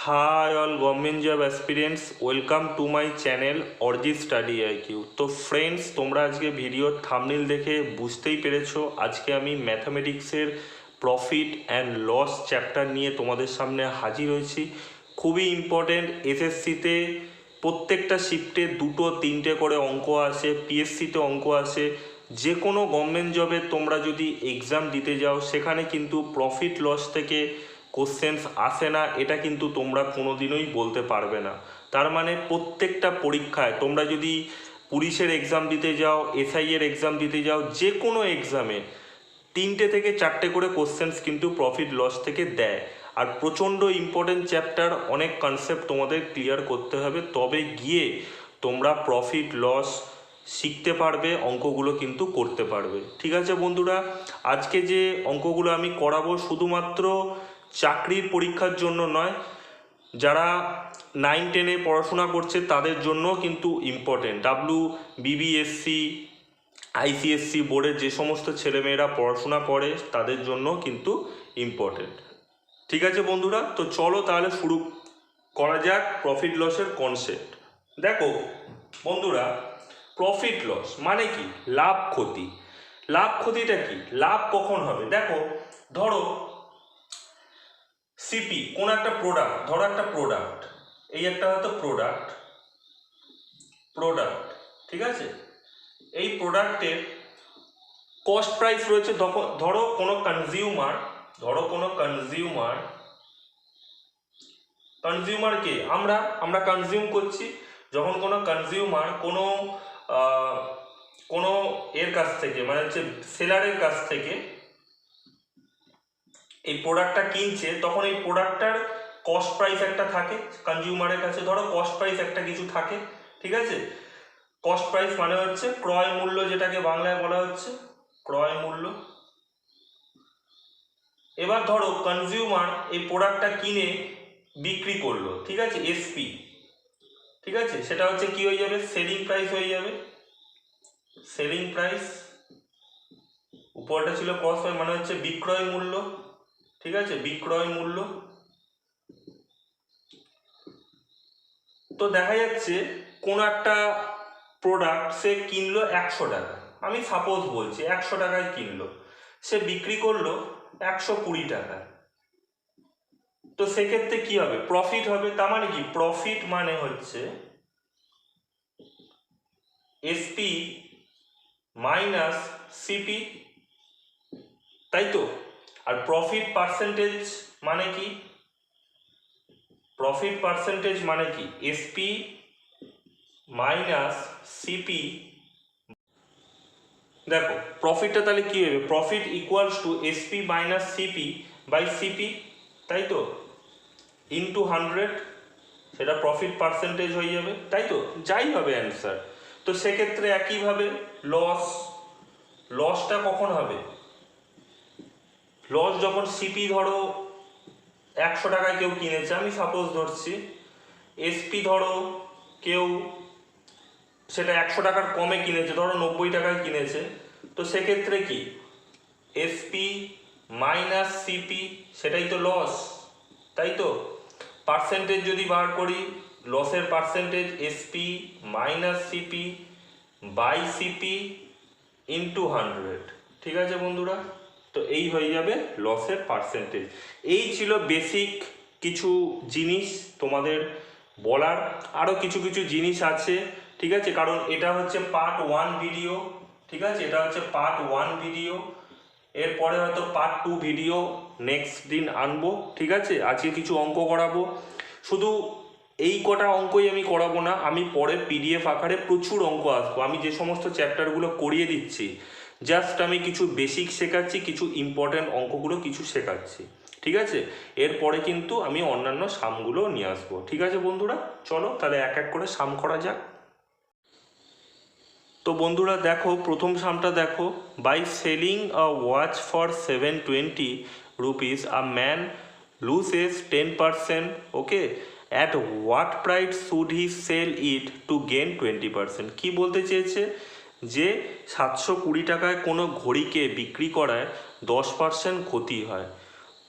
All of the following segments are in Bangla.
Hi all government job aspirants, welcome to my channel Orji Study IQ। তো ফ্রেন্ডস, তোমরা আজকে ভিডিওর থাম্বনেল দেখে বুঝতেই পেরেছো আজকে আমি ম্যাথামেটিক্সের প্রফিট অ্যান্ড লস চ্যাপ্টার নিয়ে তোমাদের সামনে হাজির হয়েছি। খুবই ইম্পর্টেন্ট, এসএসসিতে প্রত্যেকটা শিফটে 2-3টে করে অঙ্ক আসে, পিএসসিতে অঙ্ক আসে। যে কোনো গভর্নমেন্ট জবে তোমরা যদি এক্সাম দিতে যাও সেখানে কিন্তু প্রফিট লস থেকে কোশ্চেন্স আসে না, এটা কিন্তু তোমরা কোনোদিনই বলতে পারবে না। তার মানে প্রত্যেকটা পরীক্ষায় তোমরা যদি পুলিশের এক্সাম দিতে যাও, এসআইয়ের এক্সাম দিতে যাও, যে কোনো এক্সামে 3টে থেকে 4টে করে কোশ্চেন্স কিন্তু প্রফিট লস থেকে দেয়। আর প্রচণ্ড ইম্পর্টেন্ট চ্যাপ্টার, অনেক কনসেপ্ট তোমাদের ক্লিয়ার করতে হবে, তবে গিয়ে তোমরা প্রফিট লস শিখতে পারবে, অঙ্কগুলো কিন্তু করতে পারবে। ঠিক আছে বন্ধুরা, আজকে যে অঙ্কগুলো আমি করাবো শুধুমাত্র চাকরির পরীক্ষার জন্য নয়, যারা 9-10-এ পড়াশোনা করছে তাদের জন্য কিন্তু ইম্পর্টেন্ট। বিবিএসসি, আইসিএসসি বোর্ডের যে সমস্ত ছেলেমেয়েরা পড়াশোনা করে তাদের জন্য কিন্তু ইম্পর্টেন্ট। ঠিক আছে বন্ধুরা, তো চলো তাহলে শুরু করা যাক প্রফিট লসের কনসেপ্ট। দেখো বন্ধুরা, প্রফিট লস মানে কি? লাভ ক্ষতি। লাভ ক্ষতিটা কি? লাভ কখন হবে? দেখো, ধরো সিপি কোন একটা প্রোডাক্ট, ধরো একটা প্রোডাক্ট, এই একটা হয়তো প্রোডাক্ট, ঠিক আছে, এই প্রোডাক্টের কস্ট প্রাইস রয়েছে। ধরো কোনো কনজিউমারকে আমরা কনজিউম করছি। যখন কোনো কনজিউমার কোনো এর কাছ থেকে, মানে হচ্ছে সেলারের কাছ থেকে এই প্রোডাক্টটা কিনছে, তখন এই প্রোডাক্টটার কস্ট প্রাইস একটা থাকে কনজিউমারের কাছে। ধরো কস্ট প্রাইস একটা কিছু থাকে, ঠিক আছে। কস্ট প্রাইস মানে হচ্ছে ক্রয় মূল্য, যেটাকে বাংলায় বলা হচ্ছে ক্রয় মূল্য। এবার ধরো কনজিউমার এই প্রোডাক্টটা কিনে বিক্রি করলো, ঠিক আছে, এসপি, ঠিক আছে, সেটা হচ্ছে কি হয়ে যাবে? সেলিং প্রাইস হয়ে যাবে। সেলিং প্রাইস, উপরটা ছিল কস্ট প্রাইস মানে হচ্ছে বিক্রয় মূল্য, ঠিক আছে, বিক্রয় মূল্য। তো দেখা যাচ্ছে কোন একটা প্রোডাক্ট সে কিনলো 100 টাকা, আমি সাপোজ বলছি 100 টাকায় কিনলো, সে বিক্রি করলো 120 টাকা। তো সেক্ষেত্রে কি হবে? প্রফিট হবে। তার মানে কি? প্রফিট মানে হচ্ছে এসপি মাইনাস সিপি, তাই তো। আর প্রফিট পার্সেন্টেজ মানে কি? প্রফিট পার্সেন্টেজ মানে কি? SP minus CP. দেখো প্রফিটটা তাহলে কি হবে? Profit equals to SP minus CP by CP, তাই তো, ইন্টু 100, সেটা প্রফিট পার্সেন্টেজ হয়ে যাবে, তাই তো, যাই হবে অ্যান্সার। তো সেক্ষেত্রে একইভাবে লসটা কখন হবে? লস যখন সিপি ধরো 100 টাকায় কেউ কিনেছে, আমি সাপোজ ধরছি, এসপি ধরো কেউ সেটা 100 টাকার কমে কিনেছে, ধরো 90 টাকায় কিনেছে। তো সেক্ষেত্রে কি? এসপি মাইনাস সিপি, সেটাই তো লস, তাই তো। পার্সেন্টেজ যদি বার করি, লসের percentage SP minus CP by CP into 100, ঠিক আছে বন্ধুরা। তো এই হয়ে যাবে লসের পার্সেন্টেজ। এই ছিল বেসিক কিছু জিনিস তোমাদের বলার। আরও কিছু কিছু জিনিস আছে, ঠিক আছে, কারণ এটা হচ্ছে পার্ট 1 ভিডিও, ঠিক আছে, এটা হচ্ছে পার্ট 1 ভিডিও। এরপরে হয়তো পার্ট 2 ভিডিও নেক্সট দিন আনবো, ঠিক আছে। আজকে কিছু অঙ্ক করাবো, শুধু এই কটা অঙ্কই আমি করাবো না, আমি পরে পিডিএফ আকারে প্রচুর অঙ্ক আসবো। আমি যে সমস্ত চ্যাপ্টারগুলো করিয়ে দিচ্ছি, জাস্ট আমি কিছু বেসিক শেখাচ্ছি, কিছু ইম্পর্ট্যান্ট অঙ্কগুলো কিছু শেখাচ্ছি, ঠিক আছে। এরপরে কিন্তু আমি অন্যান্য সামগুলো নিয়ে আসবো, ঠিক আছে বন্ধুরা। চলো তাহলে এক এক করে সাম করা যাক। তো বন্ধুরা দেখো, প্রথম সামটা দেখো, by selling a watch for 720 rupees a man loses 10%, okay, at what price should he sell it to gain 20%। কী বলতে চেয়েছে? যে 720 টাকায় কোনো ঘড়িকে বিক্রি করায় 10% ক্ষতি হয়,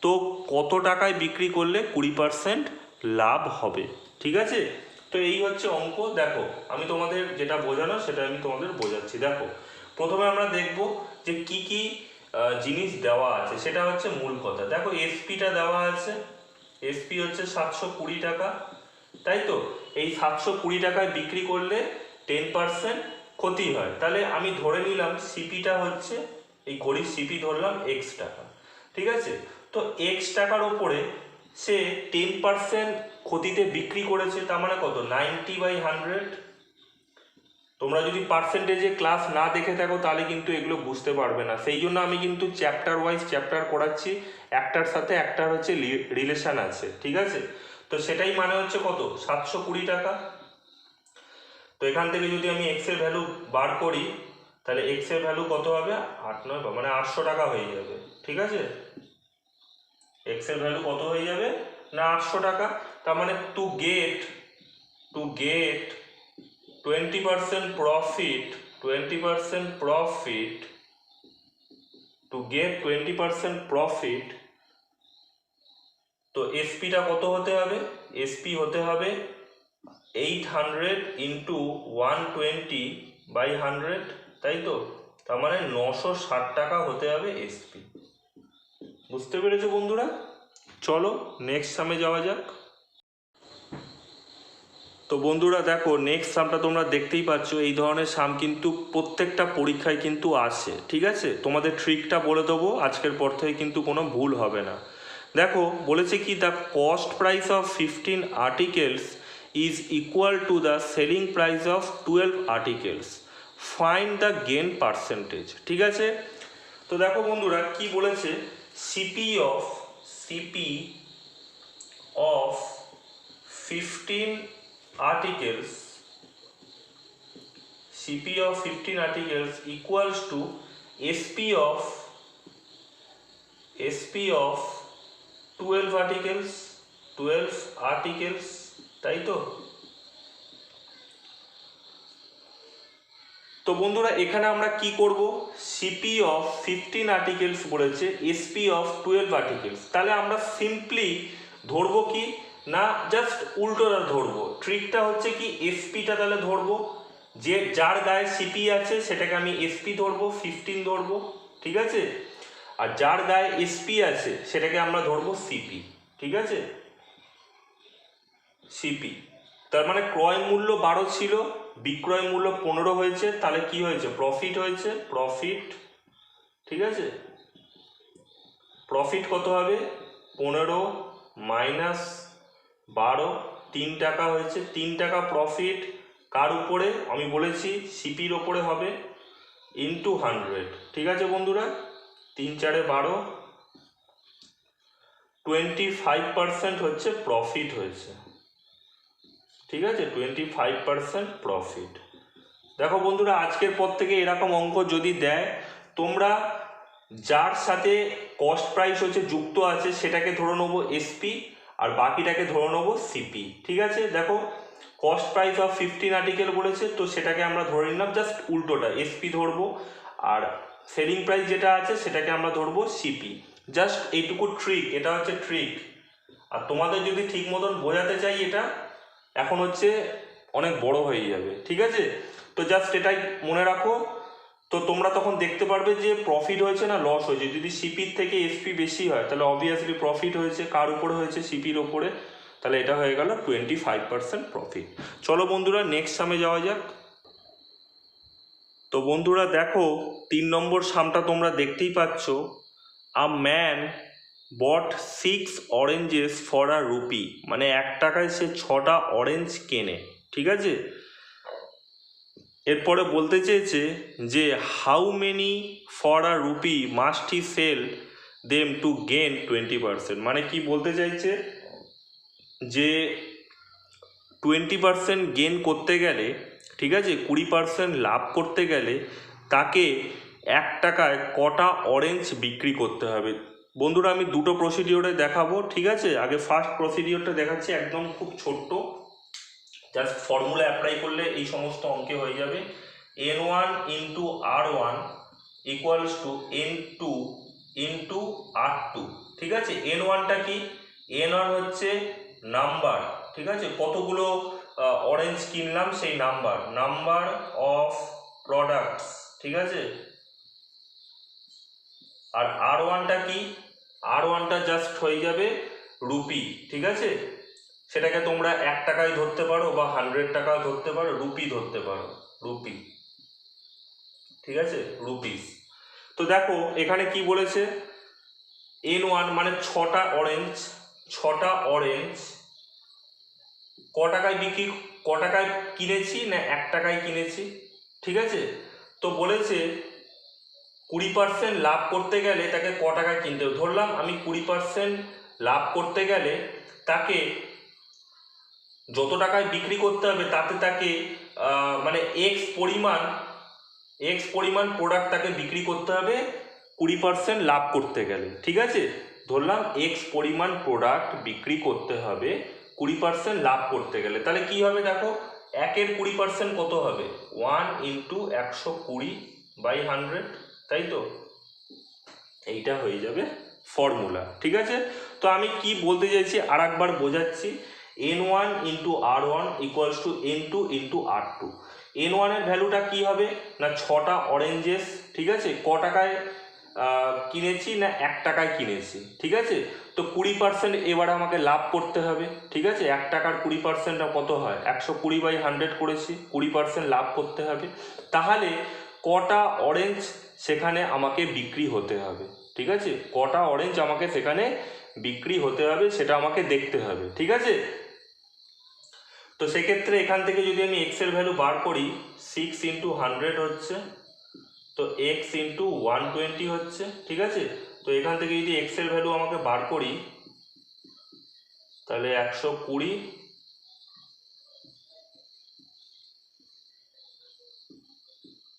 তো কত টাকায় বিক্রি করলে 20% লাভ হবে। ঠিক আছে, তো এই হচ্ছে অঙ্ক। দেখো আমি তোমাদের যেটা বোঝানো সেটা আমি তোমাদের বোঝাচ্ছি। দেখো প্রথমে আমরা দেখব যে কি কি জিনিস দেওয়া আছে, সেটা হচ্ছে মূল কথা। দেখো এসপিটা দেওয়া আছে, এসপি হচ্ছে 720 টাকা, তাই তো? এই 720 টাকায় বিক্রি করলে 10% ক্ষতি হয়। তাহলে আমি ধরে নিলাম সিপিটা হচ্ছে, এই ঘড়ির সিপি ধরলাম এক্স টাকা। ঠিক আছে, তো এক্স টাকার ওপরে সে 10% ক্ষতিতে বিক্রি করেছে, তার মানে কত? 90/100। তোমরা যদি পার্সেন্টেজে ক্লাস না দেখে থাকো তাহলে কিন্তু এগুলো বুঝতে পারবে না, সেই জন্য আমি কিন্তু চ্যাপ্টার ওয়াইজ চ্যাপ্টার করাচ্ছি, একটার সাথে একটার হচ্ছে রিলেশন আছে। ঠিক আছে, তো সেটাই মানে হচ্ছে কত? 720 টাকা। তো এখান থেকে যদি আমি এক্স এর ভ্যালু বার করি তাহলে এক্স এর ভ্যালু কত হবে? 8 9 মানে 800 টাকা হয়ে যাবে। ঠিক আছে, এক্স এর ভ্যালু কত হয়ে যাবে না 800 টাকা। তার মানে to get 20% profit, 20% profit, to get 20% profit, তো এসপিটা কত হতে হবে? এসপি হতে হবে 800 ইন্টু 120/100, তাই তো? তার মানে 960 টাকা হতে হবে এসপি। বুঝতে পেরেছো বন্ধুরা? চলো নেক্সট সামে যাওয়া যাক। তো বন্ধুরা দেখো নেক্সট সামটা তোমরা দেখতেই পাচ্ছ, এই ধরনের সাম কিন্তু প্রত্যেকটা পরীক্ষায় কিন্তু আসে। ঠিক আছে, তোমাদের ট্রিকটা বলে দেবো, আজকের পর থেকে কিন্তু কোনো ভুল হবে না। দেখো বলেছে কি, the cost price of 15 articles is equal to the selling price of 12 articles, find the gain percentage. ঠিক আছে, তো দেখো বন্ধুরা কি বলেছে, CP of 15 articles, CP of 15 articles equals to SP of 12 articles, তাই তো? তো বন্ধুরা এখানে আমরা কি করব, সিপি অফ 15 আর্টিকেলস বলেছে, এসপি অফ 12 আর্টিকেলস, তাহলে আমরা সিম্পলি ধরবো কি না, জাস্ট উল্টোটা ধরবো। ট্রিকটা হচ্ছে কি, এসপিটা তাহলে ধরবো, যে যার গায়ে সিপি আছে সেটাকে আমি এসপি ধরবো, 15 ধরবো। ঠিক আছে, আর যার গায়ে এসপি আছে সেটাকে আমরা ধরবো সিপি। ঠিক আছে, সিপি, তার মানে ক্রয় মূল্য 12 ছিল, বিক্রয় মূল্য 15 হয়েছে, তাহলে কি হয়েছে? প্রফিট হয়েছে, প্রফিট। ঠিক আছে, প্রফিট কত হবে? 15 মাইনাস 12, 3 টাকা হয়েছে। 3 টাকা প্রফিট কার উপরে? আমি বলেছি সিপির ওপরে হবে, ইন্টু 100। ঠিক আছে বন্ধুরা, 3 4 12, 25% হচ্ছে প্রফিট হয়েছে। ঠিক আছে, 25% প্রফিট। দেখো বন্ধুরা আজকের পর থেকে এরকম অঙ্ক যদি দেয়, তোমরা যার সাথে কস্ট প্রাইস হচ্ছে যুক্ত আছে সেটাকে ধরে নেবো এসপি, আর বাকিটাকে ধরে নেবো সিপি। ঠিক আছে, দেখো কস্ট প্রাইস অফ 15 আর্টিকেল বলেছে, তো সেটাকে আমরা ধরে নিলাম জাস্ট উল্টোটা, এসপি ধরবো, আর সেলিং প্রাইস যেটা আছে সেটাকে আমরা ধরবো সিপি। জাস্ট এইটুকু ট্রিক, এটা হচ্ছে ট্রিক। আর তোমাদের যদি ঠিক মতন বোঝাতে চাই এটা, এখন হচ্ছে অনেক বড় হয়ে যাবে। ঠিক আছে, তো জাস্ট এটাই মনে রাখো। তো তোমরা তখন দেখতে পারবে যে প্রফিট হয়েছে না লস হয়েছে। যদি সিপির থেকে এসপি বেশি হয় তাহলে অবভিয়াসলি প্রফিট হয়েছে, কার উপরে হয়েছে? সিপির ওপরে, তাহলে এটা হয়ে গেল 25% প্রফিট। চলো বন্ধুরা নেক্সট সামে যাওয়া যাক। তো বন্ধুরা দেখো 3 নম্বর সামটা তোমরা দেখতেই পাচ্ছ, a man bought 6 oranges for a rupee, মানে 1 টাকায় সে 6টা অরেঞ্জ কেনে। ঠিক আছে, এরপরে বলতে চেয়েছে যে how many for a rupee must he sell them to gain 20%, মানে কি বলতে চাইছে যে 20% গেন করতে গেলে, ঠিক আছে, 20% লাভ করতে গেলে তাকে 1 টাকায় কটা অরেঞ্জ বিক্রি করতে হবে। বন্ধুরা আমি দুটো প্রসিডিওরে দেখাবো। ঠিক আছে, আগে ফার্স্ট প্রসিডিওরটা দেখাচ্ছি, একদম খুব ছোট্ট, জাস্ট ফর্মুলা অ্যাপ্লাই করলে এই সমস্ত অঙ্কে হয়ে যাবে। n1 into r1 equals to n2 into r2। ঠিক আছে, n1টা কি? n1 হচ্ছে নাম্বার, ঠিক আছে, কতগুলো অরেঞ্জ কিনলাম সেই নাম্বার অফ প্রোডাক্টস, ঠিক আছে। আর R1টা কি, R1টা জাস্ট হয়ে যাবে রুপি, ঠিক আছে। সেটাকে তোমরা 1 টাকায় ধরতে পারো বা 100 টাকাও ধরতে পারো, রুপি ধরতে পারো, রুপি, ঠিক আছে, রুপিস। তো দেখো এখানে কি বলেছে, N1 মানে 6টা অরেঞ্জ ক টাকায় কিনেছি না 1 টাকায় কিনেছি, ঠিক আছে। তো বলেছে 20% লাভ করতে গেলে তাকে ক টাকায় কিনতে হবে। ধরলাম আমি 20% লাভ করতে গেলে তাকে যত টাকায় বিক্রি করতে হবে তাতে তাকে মানে এক্স পরিমাণ প্রোডাক্ট তাকে বিক্রি করতে হবে 20% লাভ করতে গেলে, ঠিক আছে। ধরলাম এক্স পরিমাণ প্রোডাক্ট বিক্রি করতে হবে 20% লাভ করতে গেলে, তাহলে কি হবে দেখো, 1-এর 20% কত হবে, 1 × 120/100, তাই তো, এইটা হয়ে যাবে ফর্মুলা, ঠিক আছে। তো আমি কি বলতে চাইছি আর একবার বোঝাচ্ছি, N1 × R1 = N2 × R2। N1 এর ভ্যালুটা কি হবে না 6টা অরেঞ্জেস, ঠিক আছে, ক টাকায় কিনেছি না 1 টাকায় কিনেছি, ঠিক আছে। তো 20% এবার আমাকে লাভ করতে হবে, ঠিক আছে। 1 টাকার 20% কত হয়, 120/100 করেছি, 20% লাভ করতে হবে। তাহলে কটা অরেঞ্জ সেখানে আমাকে বিক্রি হতে হবে, ঠিক আছে, কটা অরেঞ্জ আমাকে সেখানে বিক্রি হতে হবে সেটা আমাকে দেখতে হবে, ঠিক আছে। তো সেক্ষেত্রে এখান থেকে যদি আমি এক্স এর ভ্যালু বার করি, 6 × 100 হচ্ছে, তো x × 120 হচ্ছে, ঠিক আছে। তো এখান থেকে যদি এক্স এর ভ্যালু আমাকে বার করি তাহলে 120।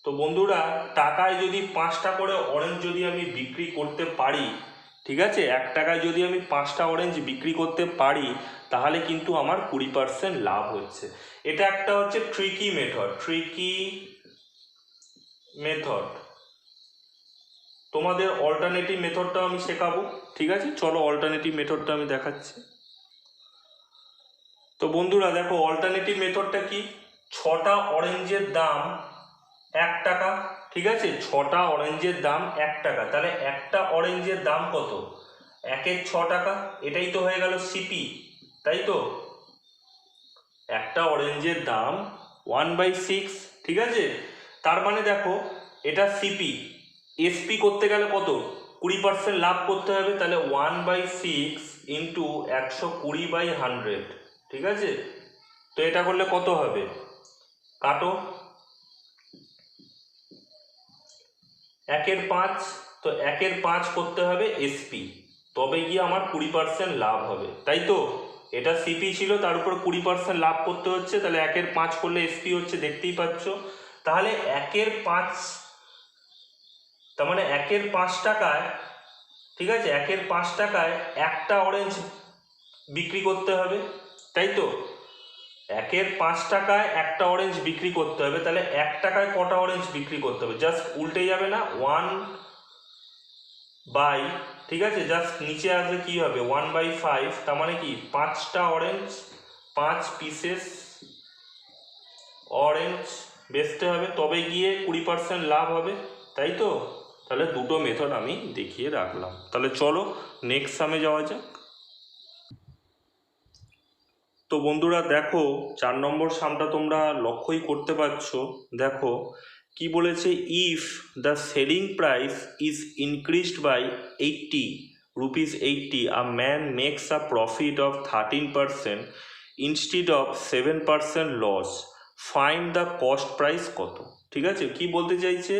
তো বন্ধুরা টাকায় যদি 5টা করে অরেঞ্জ যদি আমি বিক্রি করতে পারি, ঠিক আছে, 1 টাকায় যদি আমি 5টা অরেঞ্জ বিক্রি করতে পারি তাহলে কিন্তু আমার 20% লাভ হচ্ছে। এটা একটা হচ্ছে ট্রিকি মেথড। তোমাদের অল্টারনেটিভ মেথডটা আমি শেখাবো, ঠিক আছে। চলো অল্টারনেটিভ মেথডটা আমি দেখাচ্ছি। তো বন্ধুরা দেখো অল্টারনেটিভ মেথডটা কি, 6টা অরেঞ্জের দাম 1 টাকা, ঠিক আছে, 6টা অরেঞ্জের দাম 1 টাকা, তাহলে একটা অরেঞ্জের দাম কত, 1-এর 6 টাকা, এটাই তো হয়ে গেল সিপি, তাই তো। একটা অরেঞ্জের দাম 1/6, ঠিক আছে। তার মানে দেখো এটা সিপি, এসপি করতে গেলে কত, 20% লাভ করতে হবে, তাহলে 1/6 × 120/100, ঠিক আছে। তো এটা করলে কত হবে, কাটো, 1-এর 5, তো 1-এর 5 করতে হবে এসপি, তবে গিয়ে আমার 20% লাভ হবে, তাই তো। এটা সিপি ছিল, তার উপর 20% লাভ করতে হচ্ছে, তাহলে 1-এর 5 করলে এসপি হচ্ছে, দেখতেই পাচ্ছ। তাহলে 1-এর 5, তার মানে 1-এর 5 টাকায়, ঠিক আছে, 1-এর 5 টাকায় একটা অরেঞ্জ বিক্রি করতে হবে, তাই তো। 1-এর 5 টাকায় একটা অরেঞ্জ বিক্রি করতে হবে, তাহলে 1 টাকায় কটা অরেঞ্জ বিক্রি করতে হবে, জাস্ট উল্টে যাবে না, 1/, ঠিক আছে, জাস্ট নিচে আসলে কি হবে 1/5, তার মানে কি 5টা অরেঞ্জ, 5 পিসেস অরেঞ্জ বেচতে হবে, তবে গিয়ে 20% লাভ হবে, তাই তো। তাহলে দুটো মেথড আমি দেখিয়ে রাখলাম। তাহলে চলো নেক্সট সামে যাওয়া যাক। তো বন্ধুরা দেখো 4 নম্বর সামটা তোমরা লক্ষ্যই করতে পারছো, দেখো কি বলেছে, if the selling price is increased by 80 rupees 80, a man makes a profit of 13% instead of 7% loss, find the cost price কত, ঠিক আছে। কি বলতে চাইছে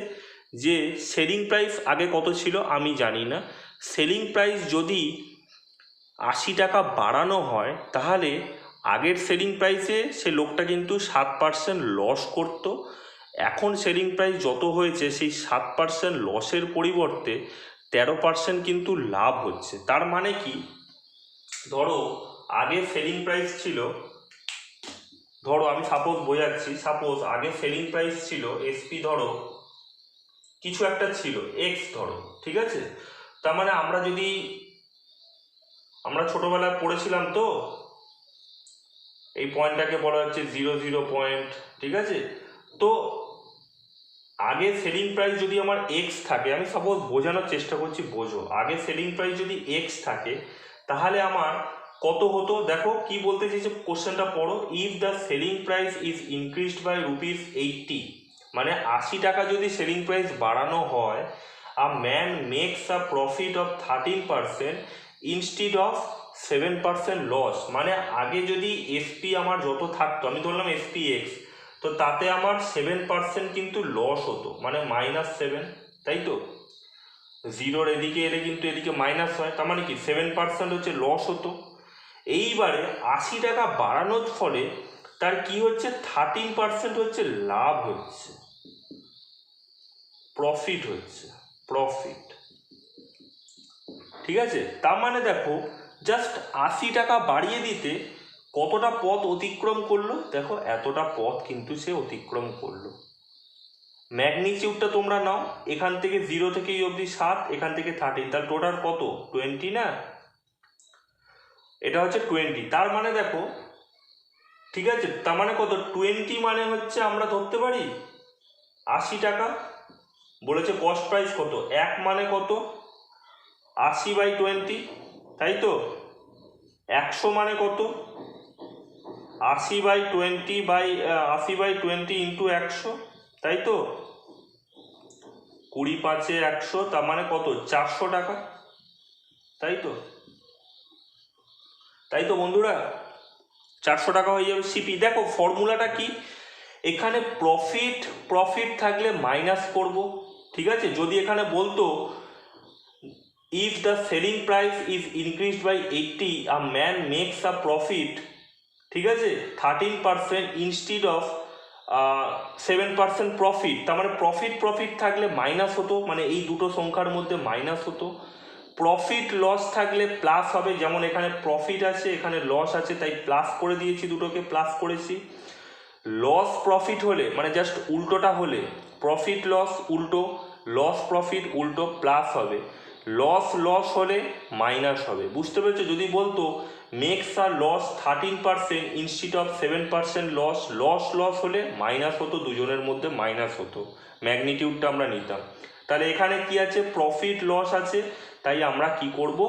যে সেলিং প্রাইস আগে কত ছিল আমি জানি না, সেলিং প্রাইস যদি 80 টাকা বাড়ানো হয় তাহলে আগের সেলিং প্রাইসে সে লোকটা কিন্তু 7% লস করত, এখন সেলিং প্রাইস যত হয়েছে সেই 7% লসের পরিবর্তে 13% কিন্তু লাভ হচ্ছে। তার মানে কি, ধরো আগে সেলিং প্রাইস ছিল, ধরো আমি সাপোজ বোঝাচ্ছি, সাপোজ আগে সেলিং প্রাইস ছিল এসপি, ধরো কিছু একটা ছিল এক্স ধরো, ঠিক আছে। তার মানে আমরা ছোটবেলায় পড়েছিলাম তো এই পয়েন্টটাকে বলা হচ্ছে 0 পয়েন্ট, ঠিক আছে। তো আগে সেলিং প্রাইস যদি আমার এক্স থাকে, আমি সাপোজ বোঝানোর চেষ্টা করছি, বোঝো। আগে সেলিং প্রাইস যদি এক্স থাকে তাহলে আমার কত হতো, দেখো কি বলতে চাইছে কোশ্চেনটা পড়ো। If the selling price is increased by ₹80, মানে 80 টাকা যদি সেলিং প্রাইস বাড়ানো হয়, a man makes a profit of 13% instead of 7% loss. মানে আগে যদি এসপি আমার যত থাকতো, আমি ধরলাম এসপি এক্স, তো তাতে আমার 7% কিন্তু লস হতো, মানে -7, তাই তো। জিরোর এদিকে এলে কিন্তু এদিকে মাইনাস হয়, তার মানে কি 7% হচ্ছে লস হতো। এইবারে 80 টাকা বাড়ানোর ফলে তার কি হচ্ছে, 13% হচ্ছে লাভ হচ্ছে, প্রফিট হচ্ছে, প্রফিট, ঠিক আছে। তার মানে দেখো জাস্ট 80 টাকা বাড়িয়ে দিতে কতটা পথ অতিক্রম করলো, দেখো এতটা পথ কিন্তু সে অতিক্রম করলো। ম্যাগনিটিউডটা তোমরা নাও, এখান থেকে 0 থেকে এই অবধি 7, এখান থেকে 13, তার টোটাল কত 20 না, এটা হচ্ছে 20। তার মানে দেখো, ঠিক আছে, তার মানে কত 20 মানে হচ্ছে আমরা ধরতে পারি 80 টাকা। বলেছে কস্ট প্রাইস কত, 1 মানে কত 80/20, তাই তো। 100 মানে কত 80/20 ইন্টু 100, তাই তো। 20 5 100, তার মানে কত 400 টাকা, তাই তো। তাই তো বন্ধুরা, 400 টাকা হয়ে যাবে সিপি। দেখো ফর্মুলাটা কি, এখানে প্রফিট থাকলে মাইনাস করব, ঠিক আছে। যদি এখানে বলতো if the selling price is increased by 80, a man makes a profit, ঠিক আছে, 13% ইনস্টিড অফ 7% প্রফিট। তার মানে প্রফিট থাকলে মাইনাস হতো, মানে এই দুটো সংখ্যার মধ্যে মাইনাস হতো। প্রফিট লস থাকলে প্লাস হবে, যেমন এখানে প্রফিট আছে এখানে লস আছে, তাই প্লাস করে দিয়েছি, দুটোকে প্লাস করেছি। লস প্রফিট হলে, মানে জাস্ট উল্টোটা হলে, প্রফিট লস উল্টো, লস প্রফিট উল্টো, প্লাস হবে। লস হলে মাইনাস হবে, বুঝতে পেরেছো। যদি বলতো মেক্স আর লস 13% ইনস্টিড অফ 7% লস হলে মাইনাস হতো, দুজনের মধ্যে মাইনাস হতো, ম্যাগনিটিউডটা আমরা নিতাম। তাহলে এখানে কি আছে, প্রফিট লস আছে, তাই আমরা কি করব,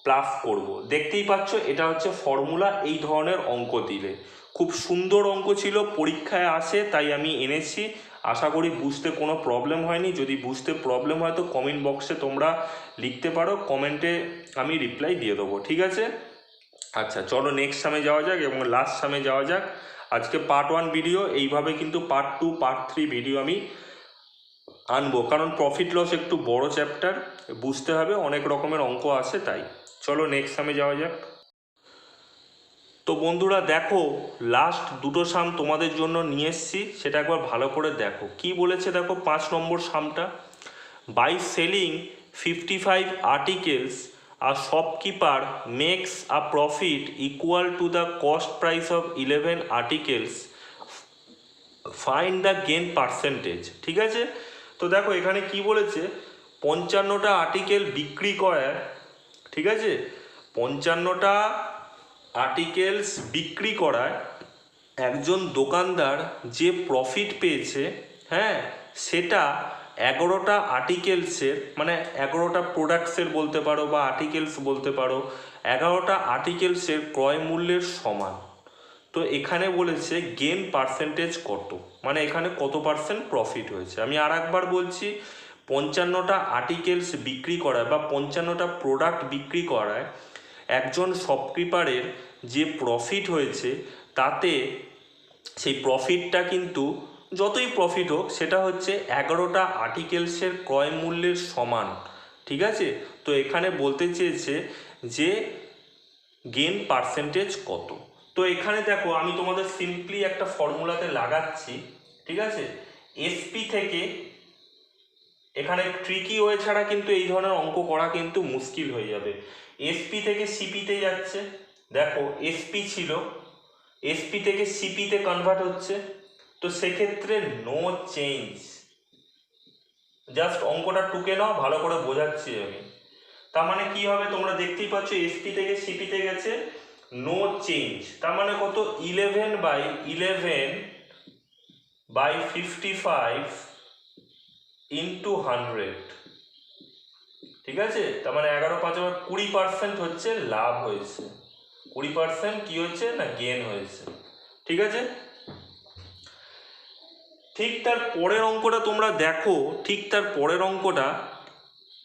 প্লাস করব। দেখতেই পাচ্ছ এটা হচ্ছে ফর্মুলা। এই ধরনের অঙ্ক দিলে খুব সুন্দর অঙ্ক ছিল, পরীক্ষায় আসে তাই আমি এনেছি। আশা করি বুঝতে কোনো প্রবলেম হয়নি। যদি বুঝতে প্রবলেম হয় তো কমেন্ট বক্সে তোমরা লিখতে পারো, কমেন্টে আমি রিপ্লাই দিয়ে দেবো, ঠিক আছে। আচ্ছা চলো নেক্সট সামে যাওয়া যাক এবং লাস্ট সামে যাওয়া যাক। আজকে পার্ট 1 ভিডিও, এইভাবে কিন্তু পার্ট 2 পার্ট 3 ভিডিও আমি আনবো, কারণ প্রফিট লস একটু বড় চ্যাপ্টার, বুঝতে হবে, অনেক রকমের অঙ্ক আছে, তাই। চলো নেক্সট সামে যাওয়া যাক। তো বন্ধুরা দেখো, লাস্ট দুটো সাম তোমাদের জন্য নিয়ে এসছি, সেটা একবার ভালো করে দেখো কি বলেছে। দেখো 5 নম্বর সামটা, by selling 55 articles a shopkeeper makes a profit equal to the cost price of 11 articles, find the gain percentage, ঠিক আছে। তো দেখো এখানে কি বলেছে, 55টা আর্টিকেল বিক্রি করায়, ঠিক আছে, 55টা আর্টিকেলস বিক্রি করায় একজন দোকানদার যে প্রফিট পেয়েছে, হ্যাঁ, সেটা 11টা আর্টিকেলসের, মানে 11টা প্রোডাক্টসের বলতে পারো বা আর্টিকেলস বলতে পারো, 11টা আর্টিকেলসের ক্রয় মূল্যের সমান। তো এখানে বলেছে গেন পার্সেন্টেজ কত, মানে এখানে কত পার্সেন্ট প্রফিট হয়েছে। আমি আর একবার বলছি, 55টা আর্টিকেলস বিক্রি করায় বা 55টা প্রোডাক্ট বিক্রি করায় একজন শপকিপারের যে প্রফিট হয়েছে, তাতে সেই প্রফিটটা কিন্তু যতই প্রফিট হোক সেটা হচ্ছে 11টা আর্টিকেলসের ক্রয় মূল্যের সমান, ঠিক আছে। তো এখানে বলতে চেয়েছে যে গেন পার্সেন্টেজ কত। তো এখানে দেখো আমি তোমাদের সিম্পলি একটা ফর্মুলাতে লাগাচ্ছি, ঠিক আছে। এসপি থেকে, এখানে ট্রিকি ওয়ে ছাড়া কিন্তু এই ধরনের অঙ্ক করা কিন্তু মুশকিল হয়ে যাবে। এসপি থেকে সিপিতে যাচ্ছে, দেখো এসপি ছিল, এসপি থেকে সিপিতে কনভার্ট হচ্ছে, তো সেক্ষেত্রে নো চেঞ্জ। জাস্ট অঙ্কটা টুকে নাও, ভালো করে বোঝাচ্ছি আমি। তার মানে কি হবে তোমরা দেখতেই পাচ্ছ, এসপি থেকে সিপিতে গেছে, নো চেঞ্জ, তার মানে কত 11/55 ইন্টু 100, ঠিক আছে। তার মানে 11×5 20% হচ্ছে লাভ হয়েছে, 20% কি হচ্ছে না গেন হয়েছে, ঠিক আছে। ঠিক তার পরের অঙ্কটা তোমরা দেখো, ঠিক তার পরের অঙ্কটা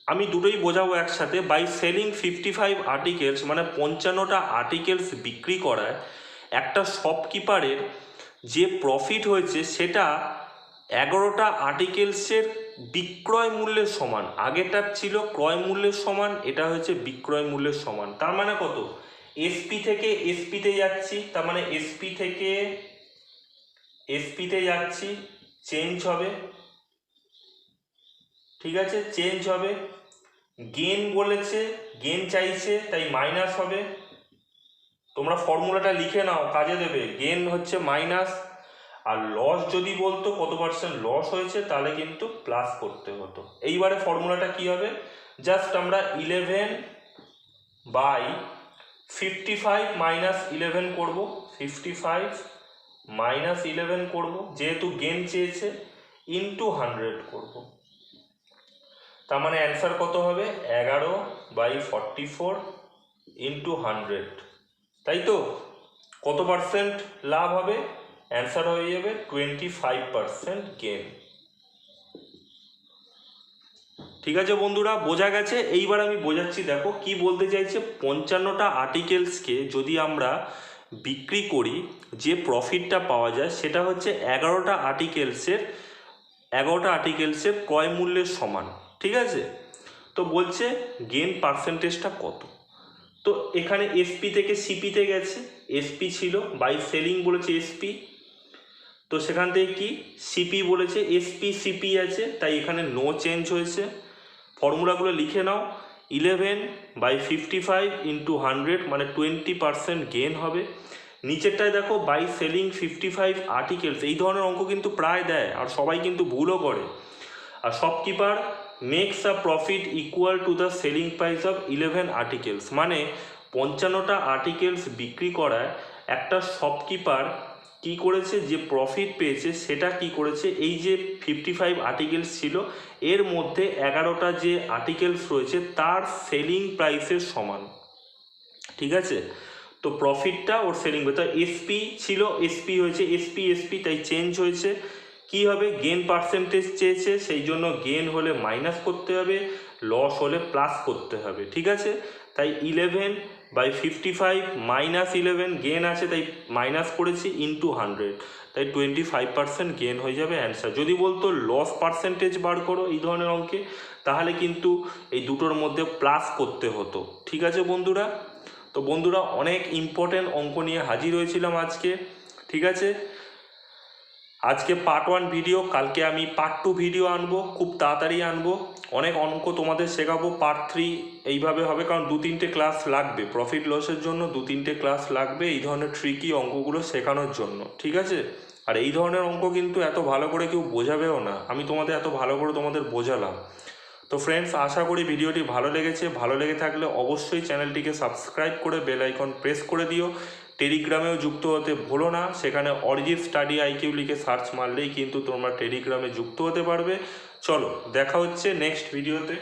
আমি দুটোই বোঝাবো একসাথে। বাই সেলিং 55 আর্টিকেলস, মানে 55টা আর্টিকেলস বিক্রি করায় একটা শপকিপারের যে প্রফিট হয়েছে সেটা 11টা আর্টিকেলসের বিক্রয় মূল্যের সমান। আগেরটার ছিল ক্রয় মূল্যের সমান, এটা হচ্ছে বিক্রয় মূল্যের সমান। তার মানে কত, এসপি থেকে এসপিতে যাচ্ছি, তার মানে এসপি থেকে এসপিতে যাচ্ছি, চেঞ্জ হবে, ঠিক আছে, চেঞ্জ হবে। গেন বলেছে, গেন চাইছে, তাই মাইনাস হবে। তোমরা ফর্মুলাটা লিখে নাও, কাজে দেবে। গেন হচ্ছে মাইনাস, আর লস যদি বলতো কত পার্সেন্ট লস হয়েছে তাহলে কিন্তু প্লাস করতে হতো। এইবারে ফর্মুলাটা কি হবে, জাস্ট আমরা 11/55 মাইনাস 11 করব, 55 মাইনাস 11 করব, যেহেতু গেন চেয়েছে, ইন্টু 100 করব। তার মানে অ্যান্সার কত হবে, 11/44 ইন্টু 100, তাই তো। কত পার্সেন্ট লাভ হবে, অ্যান্সার হয়ে যাবে 25% গেন। ঠিক আছে বন্ধুরা, বোঝা গেছে। এইবার আমি বোঝাচ্ছি, দেখো কি বলতে চাইছে। 55টা আর্টিকেলসকে যদি আমরা বিক্রি করি, যে প্রফিটটা পাওয়া যায় সেটা হচ্ছে 11টা আর্টিকেলসের ক্রয় মূল্যের সমান, ঠিক আছে। তো বলছে গেন পার্সেন্টেজটা কত। তো এখানে এসপি থেকে সিপিতে গেছে, এসপি ছিল, বাই সেলিং বলেছে এসপি, তো সেখান থেকে কি সিপি বলেছে, এসপি সিপি আছে, তাই এখানে নো চেঞ্জ হয়েছে। ফর্মুলাগুলো লিখে নাও, 11/55 ইন্টু 100 মানে 20% গেন হবে। নিচেরটায় দেখো বাই সেলিং 55 আর্টিকেলস, এই ধরনের অঙ্ক কিন্তু প্রায় দেয় আর সবাই কিন্তু ভুলও করে। আর shopkeeper makes a profit equal to the selling price of 11 articles, মানে 55টা আর্টিকেলস বিক্রি করায় একটা শপকিপার কি করেছে, যে প্রফিট পেয়েছে সেটা কি করেছে, এই যে 55 আর্টিকেলস ছিল এর মধ্যে 11টা যে আর্টিকেলস রয়েছে তার সেলিং প্রাইসের সমান, ঠিক আছে। তো প্রফিটটা ওর সেলিং, তো এসপি ছিল এসপি হয়েছে এসপি, তাই চেঞ্জ হয়েছে। কি হবে, গেন পার্সেন্টেজ চেয়েছে, সেই জন্য গেন হলে মাইনাস করতে হবে, লস হলে প্লাস করতে হবে, ঠিক আছে। তাই 11/55 মাইনাস 11, গেন আছে তাই মাইনাস করেছি, ইন্টু 100, তাই 25% গেন হয়ে যাবে অ্যান্সার। যদি বলতো লস পার্সেন্টেজ বার করো এই ধরনের অঙ্কে, তাহলে কিন্তু এই দুটোর মধ্যে প্লাস করতে হতো, ঠিক আছে বন্ধুরা। তো বন্ধুরা, অনেক ইম্পর্টেন্ট অঙ্ক নিয়ে হাজির হয়েছিলাম আজকে, ঠিক আছে। আজকে পার্ট 1 ভিডিও, কালকে আমি পার্ট 2 ভিডিও আনবো, খুব তাড়াতাড়ি আনবো। অনেক অঙ্ক তোমাদের শেখাবো। পার্ট 3 এইভাবে হবে, কারণ 2-3টে ক্লাস লাগবে প্রফিট লসের জন্য, 2-3টে ক্লাস লাগবে এই ধরনের ট্রিকি অঙ্কগুলো শেখানোর জন্য, ঠিক আছে। আর এই ধরনের অঙ্ক কিন্তু এত ভালো করে কেউ বোঝাবেও না, আমি তোমাদের এত ভালো করে তোমাদের বোঝালাম। তো ফ্রেন্ডস, আশা করি ভিডিওটি ভালো লেগেছে। ভালো লেগে থাকলে অবশ্যই চ্যানেলটিকে সাবস্ক্রাইব করে বেল আইকন প্রেস করে দিও। টেলিগ্রামেও যুক্ত হতে ভুলো না, সেখানে অরিজিৎ স্টাডি আইকিউ লিখে সার্চ মারলেই কিন্তু তোমরা টেলিগ্রামে যুক্ত হতে পারবে। চলো, দেখা হচ্ছে নেক্সট ভিডিওতে।